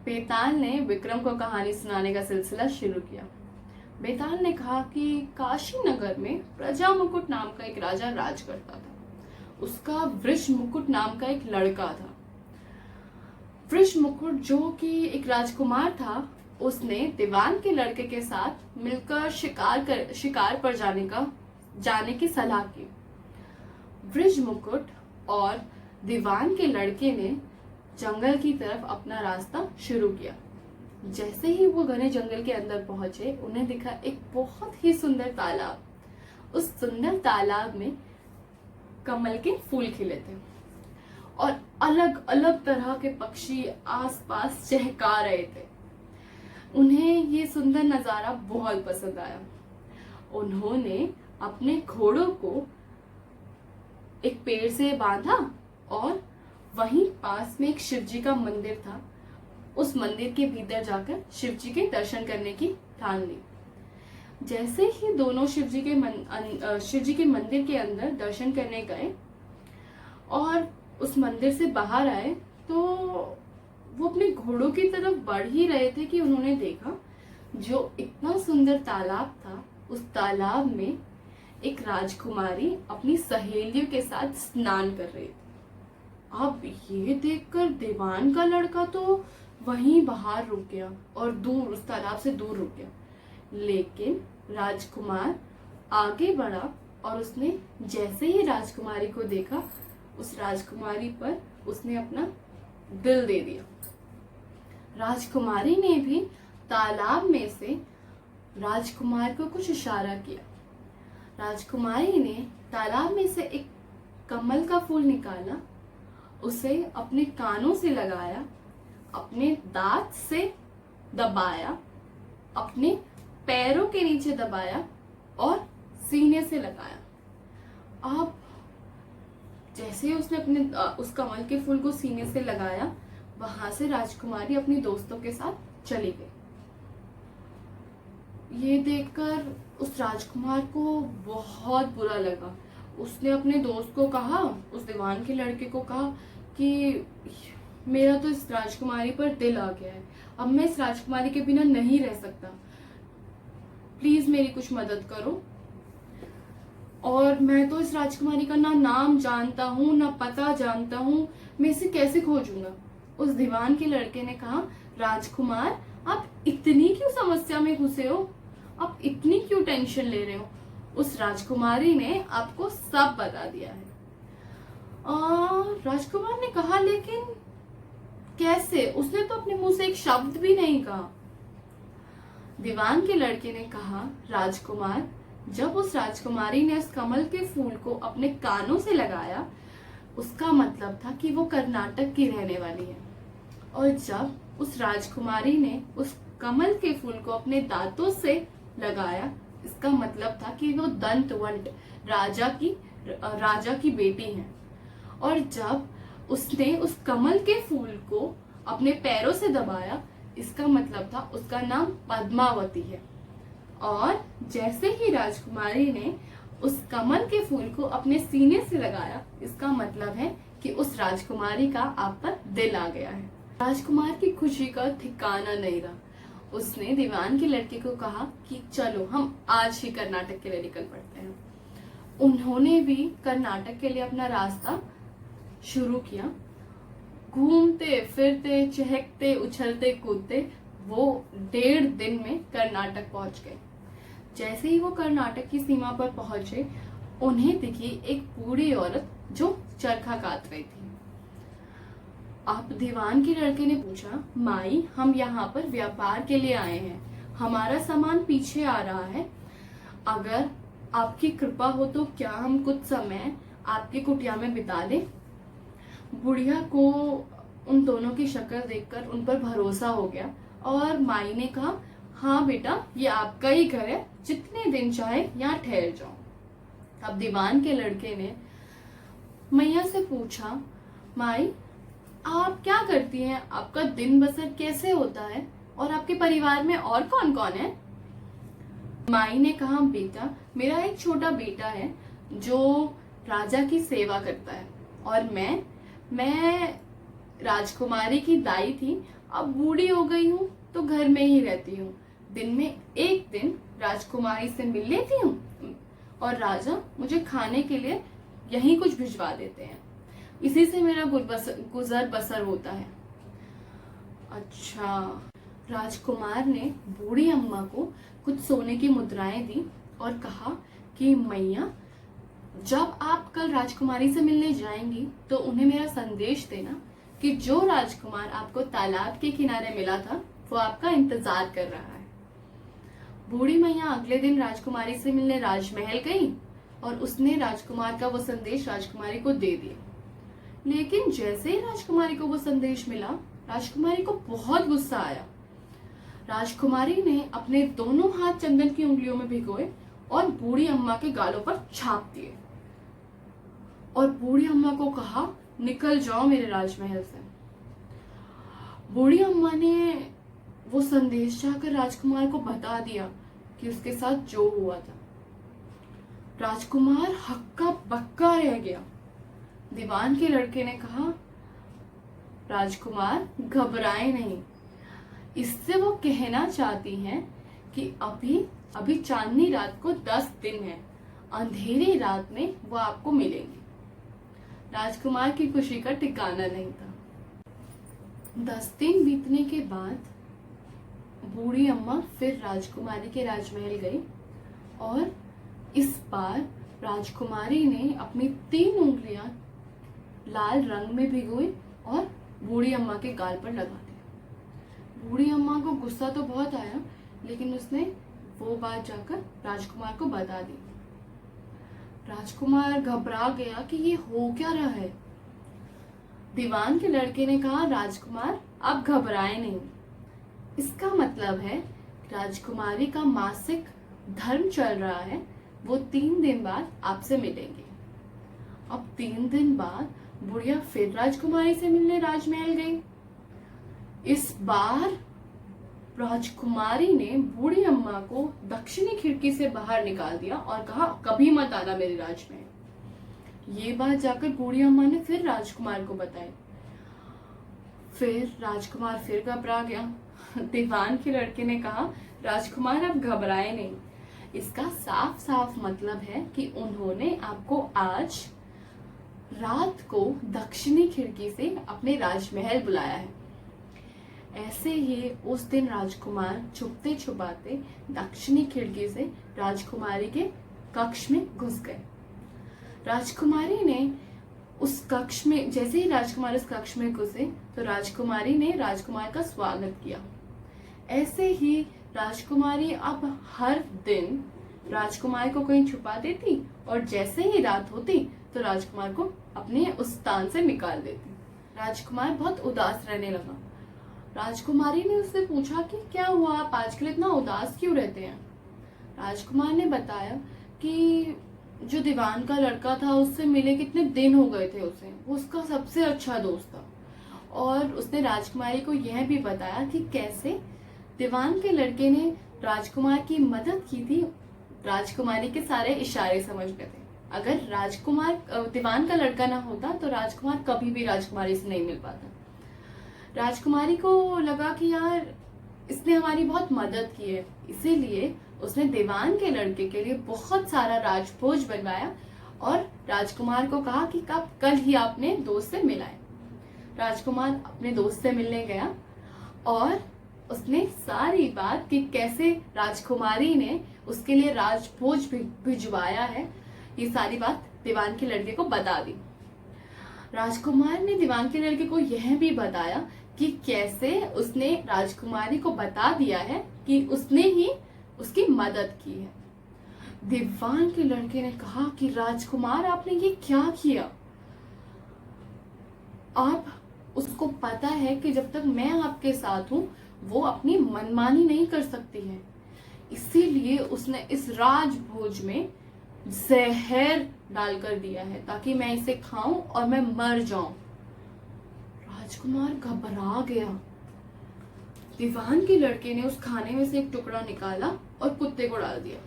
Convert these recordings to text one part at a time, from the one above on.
बेताल ने विक्रम को कहानी सुनाने का सिलसिला शुरू किया। बेताल ने कहा कि काशी नगर में प्रजा मुकुट नाम का एक राजा राज करता था। उसका वृष मुकुट नाम का एक लड़का था। वृष मुकुट जो कि एक राजकुमार था, उसने दीवान के लड़के के साथ मिलकर शिकार पर जाने की सलाह की। वृष मुकुट और दीवान के लड़के ने जंगल की तरफ अपना रास्ता शुरू किया। जैसे ही वो घने जंगल के अंदर पहुंचे, उन्हें दिखा एक बहुत ही सुंदर तालाब। उस सुंदर तालाब में कमल के फूल खिले थे और अलग अलग तरह के पक्षी आसपास चहका रहे थे। उन्हें ये सुंदर नजारा बहुत पसंद आया। उन्होंने अपने घोड़ों को एक पेड़ से बांधा और वहीं पास में एक शिव जी का मंदिर था। उस मंदिर के भीतर जाकर शिव जी के दर्शन करने की ठान ली। जैसे ही दोनों शिव जी के मंदिर के अंदर दर्शन करने गए और उस मंदिर से बाहर आए, तो वो अपने घोड़ों की तरफ बढ़ ही रहे थे कि उन्होंने देखा जो इतना सुंदर तालाब था, उस तालाब में एक राजकुमारी अपनी सहेलियों के साथ स्नान कर रही थी। अब ये देखकर दीवान का लड़का तो वहीं बाहर रुक गया और दूर उस तालाब से दूर रुक गया। लेकिन राजकुमार आगे बढ़ा और उसने जैसे ही राजकुमारी को देखा, उस राजकुमारी पर उसने अपना दिल दे दिया। राजकुमारी ने भी तालाब में से राजकुमार को कुछ इशारा किया। राजकुमारी ने तालाब में से एक कमल का फूल निकाला, उसे अपने कानों से लगाया, अपने दांत से दबाया, अपने पैरों के नीचे दबाया और सीने से लगाया। अब जैसे ही उसने अपने उस कमल के फूल को सीने से लगाया, वहां से राजकुमारी अपनी दोस्तों के साथ चली गई। ये देखकर उस राजकुमार को बहुत बुरा लगा। उसने अपने दोस्त को कहा, उस दीवान के लड़के को कहा कि मेरा तो इस राजकुमारी पर दिल आ गया है, अब मैं इस राजकुमारी के बिना नहीं रह सकता, प्लीज मेरी कुछ मदद करो। और मैं तो इस राजकुमारी का ना नाम जानता हूँ ना पता जानता हूँ, मैं इसे कैसे खोजूंगा। उस दीवान के लड़के ने कहा, राजकुमार आप इतनी क्यों समस्या में घुसे हो, आप इतनी क्यों टेंशन ले रहे हो। उस राजकुमारी ने आपको सब बता दिया है। राजकुमार ने कहा, लेकिन कैसे, उसने तो अपने मुंह से एक शब्द भी नहीं कहा। दीवान के लड़के ने कहा, राजकुमार जब उस राजकुमारी ने उस कमल के फूल को अपने कानों से लगाया, उसका मतलब था कि वो कर्नाटक की रहने वाली है। और जब उस राजकुमारी ने उस कमल के फूल को अपने दांतों से लगाया, इसका मतलब था कि वो दंतवंत राजा की बेटी है। और जब उसने उस कमल के फूल को अपने पैरों से दबाया, इसका मतलब था उसका नाम पद्मावती है। और जैसे ही राजकुमारी ने उस कमल के फूल को अपने सीने से लगाया, इसका मतलब है कि उस राजकुमारी का आप पर दिल आ गया है। राजकुमार की खुशी का ठिकाना नहीं रहा। उसने दीवान के लड़के को कहा कि चलो हम आज ही कर्नाटक के लिए निकल पड़ते हैं। उन्होंने भी कर्नाटक के लिए अपना रास्ता शुरू किया। घूमते फिरते चहकते उछलते कूदते वो 1.5 दिन में कर्नाटक पहुंच गए। जैसे ही वो कर्नाटक की सीमा पर पहुंचे, उन्हें दिखी एक बूढ़ी औरत जो चरखा काट रही थी। अब दीवान के लड़के ने पूछा, माई हम यहाँ पर व्यापार के लिए आए हैं, हमारा सामान पीछे आ रहा है, अगर आपकी कृपा हो तो क्या हम कुछ समय आपकी कुटिया में बिता दें। बुढ़िया को उन दोनों की शक्ल देखकर उन पर भरोसा हो गया और माई ने कहा, हाँ बेटा ये आपका ही घर है, जितने दिन चाहे यहाँ ठहर जाओ। अब दीवान के लड़के ने मैया से पूछा, माई आप क्या करती हैं, आपका दिन बसर कैसे होता है और आपके परिवार में और कौन कौन है। माई ने कहा, बेटा मेरा एक छोटा बेटा है जो राजा की सेवा करता है और मैं राजकुमारी की दाई थी, अब बूढ़ी हो गई हूँ तो घर में ही रहती हूँ, दिन में एक दिन राजकुमारी से मिल लेती हूँ और राजा मुझे खाने के लिए यहीं कुछ भिजवा देते हैं, इसी से मेरा गुजर बसर होता है। अच्छा। राजकुमार ने बूढ़ी अम्मा को कुछ सोने की मुद्राएं दी और कहा कि मैया, जब आप कल राजकुमारी से मिलने जाएंगी तो उन्हें मेरा संदेश देना कि जो राजकुमार आपको तालाब के किनारे मिला था वो आपका इंतजार कर रहा है। बूढ़ी मैया अगले दिन राजकुमारी से मिलने राजमहल गई और उसने राजकुमार का वो संदेश राजकुमारी को दे दिया। लेकिन जैसे ही राजकुमारी को वो संदेश मिला, राजकुमारी को बहुत गुस्सा आया। राजकुमारी ने अपने दोनों हाथ चंदन की उंगलियों में भिगोए और बूढ़ी अम्मा के गालों पर छाप दिए और बूढ़ी अम्मा को कहा, निकल जाओ मेरे राजमहल से। बूढ़ी अम्मा ने वो संदेश जाकर राजकुमार को बता दिया कि उसके साथ जो हुआ था। राजकुमार हक्का बक्का रह गया। दीवान के लड़के ने कहा, राजकुमार घबराए नहीं, इससे वो कहना चाहती हैं कि अभी चांदनी रात को 10 दिन है, अंधेरी रात में वो आपको मिलेंगी। राजकुमार की खुशी का ठिकाना नहीं था। 10 दिन बीतने के बाद बूढ़ी अम्मा फिर राजकुमारी के राजमहल गई और इस बार राजकुमारी ने अपनी 3 उंगलियां लाल रंग में भिगोई और बूढ़ी अम्मा के गाल पर लगा दिया। बूढ़ी अम्मा को गुस्सा तो बहुत आया, लेकिन उसने वो बात जाकर राजकुमार को बता दी। राजकुमार घबरा गया कि ये हो क्या रहा है। दीवान के लड़के ने कहा, राजकुमार आप घबराए नहीं, इसका मतलब है राजकुमारी का मासिक धर्म चल रहा है, वो 3 दिन बाद आपसे मिलेंगे। अब 3 दिन बाद बुढ़िया फिर राजकुमारी से मिलने राजमहल गई। इस बार राजकुमारी ने बूढ़ी अम्मा को दक्षिणी खिड़की से बाहर निकाल दिया और कहा, कभी मत आना मेरे राजमहल। ये बात जाकर बूढ़ी अम्मा ने फिर राजकुमार को बताई। फिर राजकुमार फिर घबरा गया। दीवान के लड़के ने कहा, राजकुमार आप घबराए नहीं, इसका साफ साफ मतलब है कि उन्होंने आपको आज रात को दक्षिणी खिड़की से अपने राजमहल बुलाया है। ऐसे ही उस दिन राजकुमार छुपते छुपाते दक्षिणी खिड़की से राजकुमारी के कक्ष में घुस गए। राजकुमारी ने उस कक्ष में, जैसे ही राजकुमार उस कक्ष में घुसे तो राजकुमारी ने राजकुमार का स्वागत किया। ऐसे ही राजकुमारी अब हर दिन राजकुमार को कहीं छुपा देती और जैसे ही रात होती तो राजकुमार को अपने उस स्थान से निकाल देती। राजकुमार बहुत उदास रहने लगा। राजकुमारी ने उससे पूछा कि क्या हुआ, आप आजकल इतना उदास क्यों रहते हैं। राजकुमार ने बताया कि जो दीवान का लड़का था उससे मिले कितने दिन हो गए थे उसे, वो उसका सबसे अच्छा दोस्त था। और उसने राजकुमारी को यह भी बताया कि कैसे दीवान के लड़के ने राजकुमार की मदद की थी, राजकुमारी के सारे इशारे समझ गए थे। अगर राजकुमार दीवान का लड़का ना होता तो राजकुमार कभी भी राजकुमारी से नहीं मिल पाता। राजकुमारी को लगा कि यार इसने हमारी बहुत मदद की है, इसीलिए उसने दीवान के लड़के के लिए बहुत सारा राजभोज बनवाया और राजकुमार को कहा कि कल ही अपने दोस्त से मिलाए। राजकुमार अपने दोस्त से मिलने गया और उसने सारी बात कि कैसे राजकुमारी ने उसके लिए राजभोज भिजवाया है, ये सारी बात दीवान के लड़के को बता दी। राजकुमार ने दीवान के लड़के को यह भी बताया कि कैसे उसने राजकुमारी को बता दिया है कि उसने ही उसकी मदद की है। दीवान के लड़के ने कहा कि राजकुमार आपने ये क्या किया। आप उसको पता है कि जब तक मैं आपके साथ हूं वो अपनी मनमानी नहीं कर सकती है, इसीलिए उसने इस राजभोज में जहर डालकर दिया है ताकि मैं इसे खाऊं और मैं मर जाऊं। राजकुमार घबरा गया। दीवान के लड़के ने उस खाने में से एक टुकड़ा निकाला और कुत्ते को डाल दिया।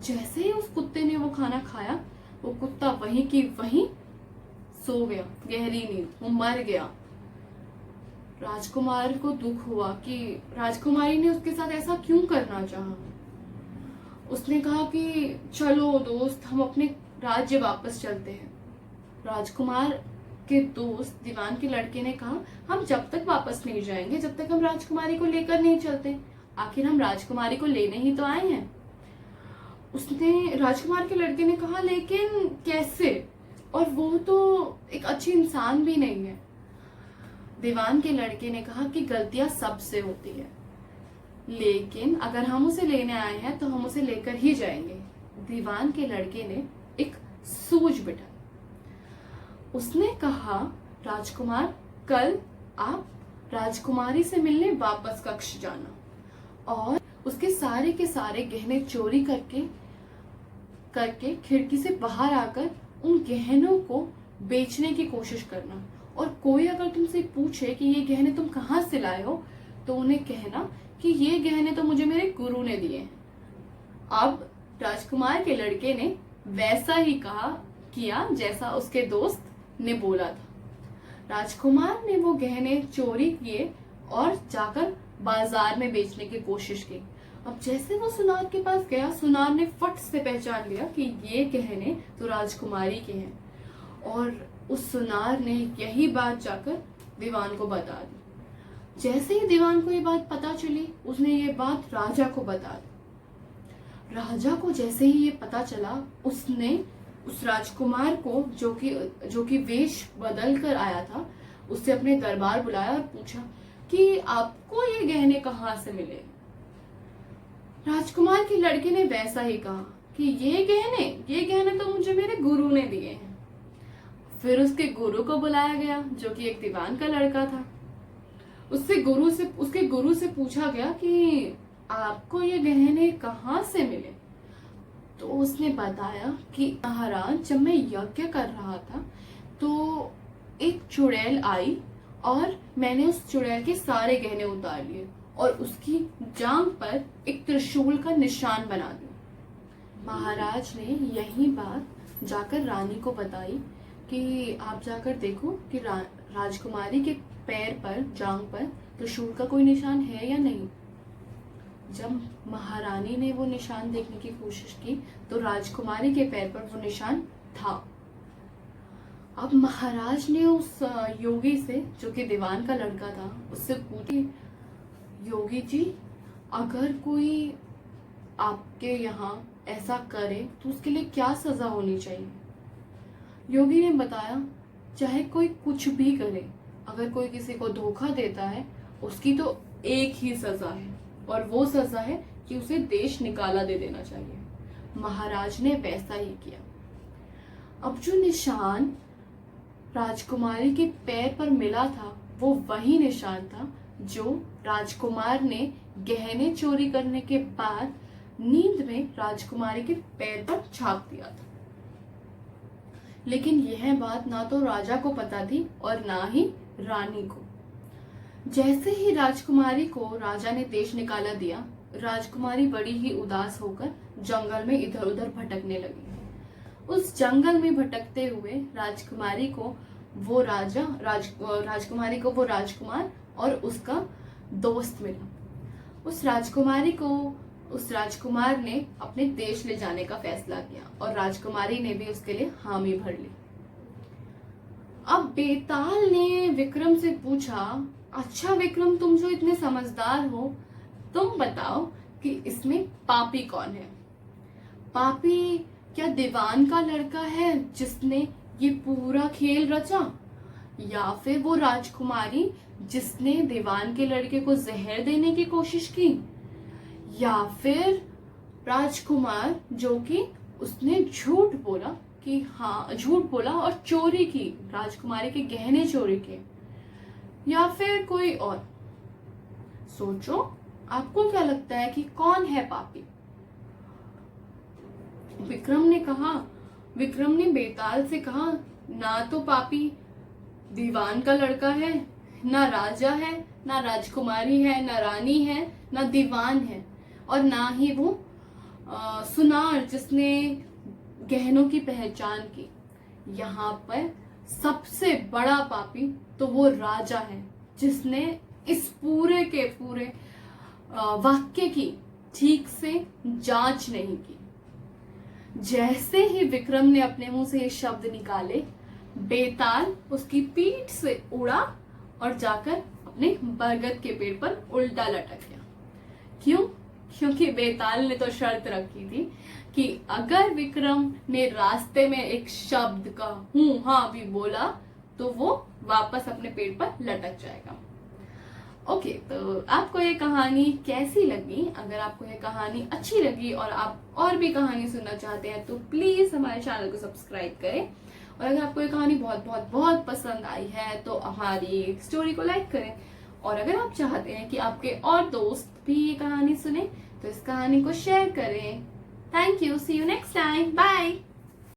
जैसे ही उस कुत्ते ने वो खाना खाया, वो कुत्ता वहीं की वहीं सो गया, गहरी नींद, वो मर गया। राजकुमार को दुख हुआ कि राजकुमारी ने उसके साथ ऐसा क्यों करना चाहा। उसने कहा कि चलो दोस्त, हम अपने राज्य वापस चलते हैं। राजकुमार के दोस्त दीवान के लड़के ने कहा, हम जब तक वापस नहीं जाएंगे जब तक हम राजकुमारी को लेकर नहीं चलते, आखिर हम राजकुमारी को लेने ही तो आए हैं। उसने राजकुमार के लड़के ने कहा, लेकिन कैसे, और वो तो एक अच्छी इंसान भी नहीं है। दीवान के लड़के ने कहा कि गलतियां सबसे होती है, लेकिन अगर हम उसे लेने आए हैं तो हम उसे लेकर ही जाएंगे। दीवान के लड़के ने एक सूझ बिठाई। उसने कहा, राजकुमार, कल आप राजकुमारी से मिलने वापस कक्ष जाना और उसके सारे के सारे गहने चोरी करके खिड़की से बाहर आकर उन गहनों को बेचने की कोशिश करना, और कोई अगर तुमसे पूछे कि ये गहने तुम कहाँ से लाए हो तो उन्हें कहना कि ये गहने तो मुझे मेरे गुरु ने दिए हैं। अब राजकुमार के लड़के ने वैसा ही किया जैसा उसके दोस्त ने बोला था। राजकुमार ने वो गहने चोरी किए और जाकर बाजार में बेचने की कोशिश की। अब जैसे वो सुनार के पास गया, सुनार ने फट से पहचान लिया कि ये गहने तो राजकुमारी के हैं, और उस सुनार ने यही बात जाकर दीवान को बता दी। जैसे ही दीवान को ये बात पता चली, उसने ये बात राजा को बता दी। राजा को जैसे ही ये पता चला, उसने उस राजकुमार को जो कि वेश बदल कर आया था, उससे अपने दरबार बुलाया और पूछा कि आपको ये गहने कहाँ से मिले। राजकुमार के लड़के ने वैसा ही कहा कि ये गहने तो मुझे मेरे गुरु ने दिए हैं। फिर उसके गुरु को बुलाया गया, जो कि एक दीवान का लड़का था। उसके गुरु से पूछा गया कि आपको ये गहने कहाँ से मिले। तो उसने बताया कि महाराज, जब मैं यज्ञ कर रहा था तो एक चुड़ैल आई और मैंने उस चुड़ैल के सारे गहने उतार लिए और उसकी जांघ पर एक त्रिशूल का निशान बना दिया। महाराज ने यही बात जाकर रानी को बताई कि आप जाकर देखो कि राजकुमारी के पैर पर, जांघ पर त्रिशूल का कोई निशान है या नहीं। जब महारानी ने वो निशान देखने की कोशिश की तो राजकुमारी के पैर पर वो निशान था। अब महाराज ने उस योगी से, जो कि दीवान का लड़का था, उससे पूछी, योगी जी, अगर कोई आपके यहाँ ऐसा करे तो उसके लिए क्या सजा होनी चाहिए। योगी ने बताया, चाहे कोई कुछ भी करे, अगर कोई किसी को धोखा देता है उसकी तो एक ही सजा है, और वो सजा है कि उसे देश निकाला दे देना चाहिए। महाराज ने वैसा ही किया। अब जो निशान राजकुमारी के पैर पर मिला था वो वही निशान था जो राजकुमार ने गहने चोरी करने के बाद नींद में राजकुमारी के पैर पर छाप दिया था। लेकिन यह बात ना तो राजा को पता थी और ना ही रानी को। जैसे ही राजकुमारी को राजा ने देश निकाला दिया, राजकुमारी बड़ी ही उदास होकर जंगल में इधर उधर भटकने लगी। उस जंगल में भटकते हुए राजकुमारी को वो राजकुमार और उसका दोस्त मिला। उस राजकुमार ने अपने देश ले जाने का फैसला किया और राजकुमारी ने भी उसके लिए हामी भर ली। अब बेताल ने विक्रम से पूछा, अच्छा विक्रम, तुम जो इतने समझदार हो, तुम बताओ कि इसमें पापी कौन है। पापी क्या दीवान का लड़का है जिसने ये पूरा खेल रचा, या फिर वो राजकुमारी जिसने दीवान के लड़के को जहर देने की कोशिश की, या फिर राजकुमार जो कि उसने झूठ बोला और चोरी की, राजकुमारी के गहने चोरी किए, या फिर कोई और। सोचो, आपको क्या लगता है कि कौन है पापी। विक्रम ने बेताल से कहा, ना तो पापी दीवान का लड़का है, ना राजा है, ना राजकुमारी है, ना रानी है, ना दीवान है, और ना ही वो सुनार जिसने गहनों की पहचान की। यहाँ पर सबसे बड़ा पापी तो वो राजा है जिसने इस पूरे के पूरे वाक्य की ठीक से जांच नहीं की। जैसे ही विक्रम ने अपने मुंह से ये शब्द निकाले, बेताल उसकी पीठ से उड़ा और जाकर अपने बरगद के पेड़ पर उल्टा लटक गया। क्यों? क्योंकि बेताल ने तो शर्त रखी थी कि अगर विक्रम ने रास्ते में एक शब्द का हूं हाँ भी बोला तो वो वापस अपने पेड़ पर लटक जाएगा। ओके, तो आपको ये कहानी कैसी लगी? अगर आपको ये कहानी अच्छी लगी और आप और भी कहानी सुनना चाहते हैं तो प्लीज हमारे चैनल को सब्सक्राइब करें। और अगर आपको ये कहानी बहुत बहुत बहुत पसंद आई है तो हमारी स्टोरी को लाइक करें। और अगर आप चाहते हैं कि आपके और दोस्त भी ये कहानी सुने तो इस कहानी को शेयर करें। Thank you, see you next time, bye.